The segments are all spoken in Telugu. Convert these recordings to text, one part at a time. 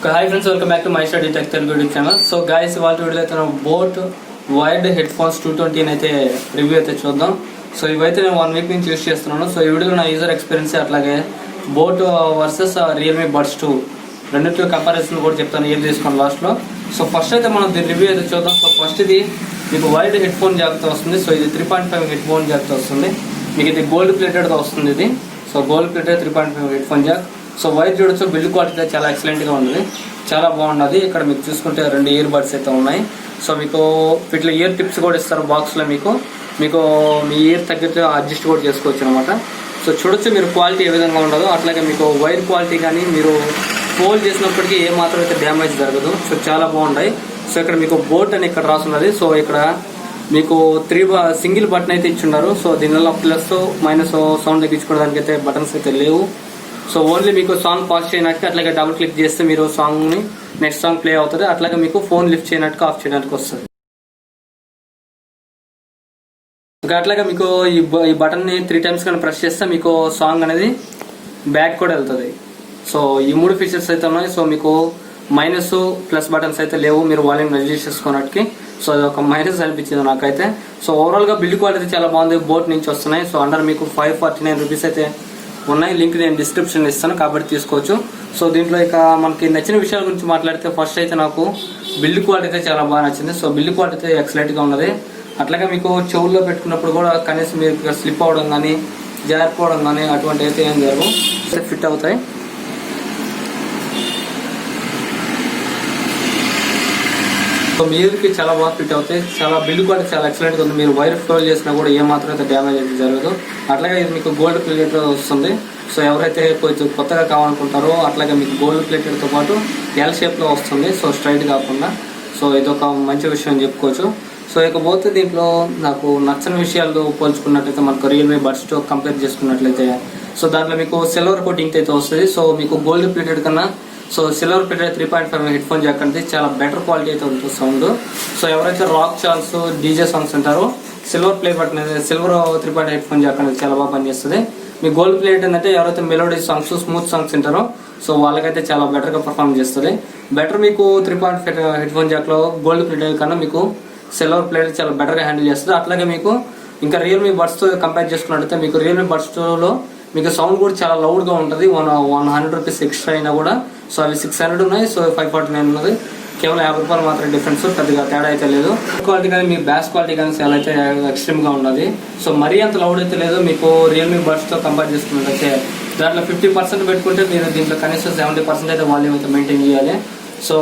Hi friends, welcome back to my study tech Telugu YouTube channel. So guys, వాళ్ళ వీడియోలో అయితే బోట్ వైర్డ్ హెడ్ ఫోన్స్ 220 అయితే రివ్యూ అయితే చూద్దాం. సో ఇవైతే నేను 1 వీక్ నుంచి యూస్ చేస్తున్నాను. సో ఈ వీడియోలో నా యూజర్ ఎక్స్పీరియన్స్ అట్లాగే బోట్ వర్సెస్ రియల్మీ బడ్స్ 2 రెండింటి కంపారిజన్ కూడా చెప్తాను, ఏం తీసుకోండి లాస్ట్లో. సో ఫస్ట్ అయితే మనం దీని రివ్యూ అయితే చూద్దాం. సో ఫస్ట్ ఇది మీకు వైర్డ్ హెడ్ ఫోన్ జాగ్రత్త వస్తుంది. సో ఇది 3.5 హెడ్ ఫోన్ జాగ్రత్త వస్తుంది. మీకు ఇది గోల్డ్ ప్లేటెడ్గా వస్తుంది. ఇది so gold plated 3.5 headphone Jack. So wire చూడొచ్చు, బిల్డ్ క్వాలిటీ చాలా ఎక్సలెంట్గా ఉంది, చాలా బాగున్నది. ఇక్కడ మీకు చూసుకుంటే 2 ఇయర్ బడ్స్ అయితే ఉన్నాయి. సో మీకు ఇట్లా ఇయర్ టిప్స్ కూడా ఇస్తారు బాక్స్లో. మీకు మీ ఇయర్ తగ్గితే అడ్జస్ట్ కూడా చేసుకోవచ్చు అనమాట. సో చూడొచ్చు మీరు క్వాలిటీ ఏ విధంగా ఉండదు. అట్లాగే మీకు వైర్ క్వాలిటీ కానీ మీరు ఫోల్డ్ చేసినప్పటికీ ఏ మాత్రం అయితే డ్యామేజ్ జరగదు. సో చాలా బాగున్నాయి. సో ఇక్కడ మీకు బోట్ అని ఇక్కడ రాసున్నది. సో ఇక్కడ మీకు 3 సింగిల్ బటన్ అయితే ఇచ్చున్నారు. సో దీనివల్ల ప్లస్ మైనస్ సౌండ్ తగ్గించుకోవడానికి అయితే బటన్స్ అయితే లేవు. సో ఓన్లీ మీకు సాంగ్ పాజ్ చేయడానికి, అట్లాగే డబుల్ క్లిక్ చేస్తే మీరు సాంగ్ని నెక్స్ట్ సాంగ్ ప్లే అవుతుంది. అట్లాగే మీకు ఫోన్ లిఫ్ట్ చేయడానికి ఆఫ్ చేయడానికి వస్తుంది. అట్లాగే మీకు ఈ బటన్ని 3 టైమ్స్ కానీ ప్రెస్ చేస్తే మీకు సాంగ్ అనేది బ్యాక్ కూడా వెళ్తుంది. సో ఈ 3 ఫీచర్స్ అయితే ఉన్నాయి. సో మీకు మైనస్ ప్లస్ బటన్స్ అయితే లేవు మీరు వాల్యూమ్ అడ్జస్ట్ చేసుకోవడానికి. సో అది ఒక మైనస్ అనిపించింది నాకైతే. సో ఓవరాల్గా బిల్డ్ క్వాలిటీ చాలా బాగుంది. బోట్ నుంచి వస్తున్నాయి. సో అండర్ మీకు 549 రూపీస్ అయితే ఉన్నాయి. లింక్ నేను డిస్క్రిప్షన్ ఇస్తాను కాబట్టి తీసుకోవచ్చు. సో దీంట్లో ఇక మనకి నచ్చిన విషయాల గురించి మాట్లాడితే ఫస్ట్ అయితే నాకు బిల్డ్ క్వాలిటీ అయితే చాలా బాగా నచ్చింది. సో బిల్డ్ క్వాలిటీ అయితే ఎక్సలెంట్గా ఉన్నది. అట్లాగే మీకు చెవుల్లో పెట్టుకున్నప్పుడు కూడా కనీసం మీరు స్లిప్ అవ్వడం కానీ జారిపోవడం కానీ అటువంటి అయితే ఏం జరగవు, ఫిట్ అవుతాయి. సో మీరుకి చాలా బాగా ఫిట్ అవుతాయి. చాలా బిల్డ్ క్వాలిటీ చాలా ఎక్సలెంట్గా ఉంది. మీరు వైర్ ఫ్లోల్ చేసినా కూడా ఏ మాత్రం అయితే డ్యామేజ్ అయితే జరగదు. అట్లాగే ఇది మీకు గోల్డ్ ప్లేటెడ్ వస్తుంది. సో ఎవరైతే కొంచెం కొత్తగా కావాలనుకుంటారో అట్లాగే మీకు గోల్డ్ ప్లేటెడ్తో పాటు ఎల్ షేప్లో వస్తుంది. సో స్ట్రైట్ కాకుండా. సో ఇదొక మంచి విషయం అని చెప్పుకోవచ్చు. సో ఇకపోతే దీంట్లో నాకు నచ్చని విషయాలు పోల్చుకున్నట్లయితే మనకు రియల్మీ బడ్స్తో కంపేర్ చేసుకున్నట్లయితే సో దాంట్లో మీకు సిల్వర్ కోటింగ్ అయితే వస్తుంది. సో మీకు గోల్డ్ ప్లేటెడ్ కన్నా so silver plated 3.5 headphone jack అంటే చాలా బెటర్ క్వాలిటీ అయితే ఉంటుంది సౌండ్. సో ఎవరైతే రాక్ సాంగ్స్ డీజే సాంగ్స్ అంటారో silver play button silver 3.5 headphone jack అనేది చాలా బాగా పనిచేస్తుంది. మీ గోల్డ్ ప్లేట్ ఏంటంటే ఎవరైతే మెలోడీ సాంగ్స్ స్మూత్ సాంగ్స్ వింటారో సో వాళ్ళకైతే చాలా బెటర్గా పర్ఫామ్ చేస్తుంది. బెటర్ మీకు 3.5 హెడ్ ఫోన్ జాక్లో గోల్డ్ ప్లేటెడ్ కన్నా మీకు సిల్వర్ ప్లేట్ చాలా బెటర్గా హ్యాండిల్ చేస్తుంది. అట్లాగే మీకు ఇంకా రియల్మీ బడ్స్తో కంపేర్ చేసుకున్నట్టయితే మీకు రియల్మీ బడ్స్లో మీకు సౌండ్ కూడా చాలా లౌడ్గా ఉంటుంది. 100 రూపీస్ ఎక్స్ట్రా అయినా కూడా. సో అవి 600 ఉన్నాయి. సో 549 ఉన్నది. కేవలం 50 రూపాయలు మాత్రం డిఫరెన్స్, పెద్దగా తేడా అయితే లేదు. క్వాలిటీ కానీ మీ బ్యాస్ క్వాలిటీ కానీ చాలా అయితే ఎక్స్ట్రీమ్గా ఉన్నది. సో మరీ అంత లౌడ్ అయితే లేదు. మీకు రియల్మీ బడ్స్తో కంపేర్ చేసుకున్నట్లయితే దాంట్లో 50% పెట్టుకుంటే మీరు దీంట్లో కనీసం 70% అయితే వాల్యూమ్ అయితే మెయింటైన్ చేయాలి. సో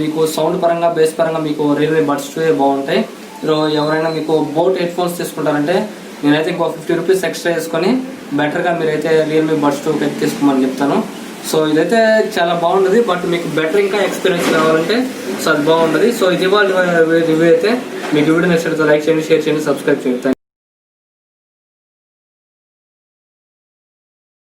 మీకు సౌండ్ పరంగా బేస్ పరంగా మీకు రియల్మీ బడ్స్ 2 బాగుంటాయి. ఎవరైనా మీకు బోట్ హెడ్ ఫోన్స్ తీసుకుంటారంటే నేనైతే ఇంకో 50 రూపీస్ ఎక్స్ట్రా వేసుకొని బెటర్గా మీరైతే రియల్మీ బడ్స్ 2 అయితే తీసుకోమని చెప్తాను. సో ఇదైతే చాలా బాగుంటుంది. బట్ మీకు బెటర్ ఇంకా ఎక్స్పీరియన్స్ కావాలంటే సో అది బాగుంటుంది. సో ఇది వాళ్ళ రివ్యూ అయితే మీకు వీడియో నచ్చినట్లయితే లైక్ చేయండి, షేర్ చేయండి, సబ్స్క్రైబ్ చేయండి.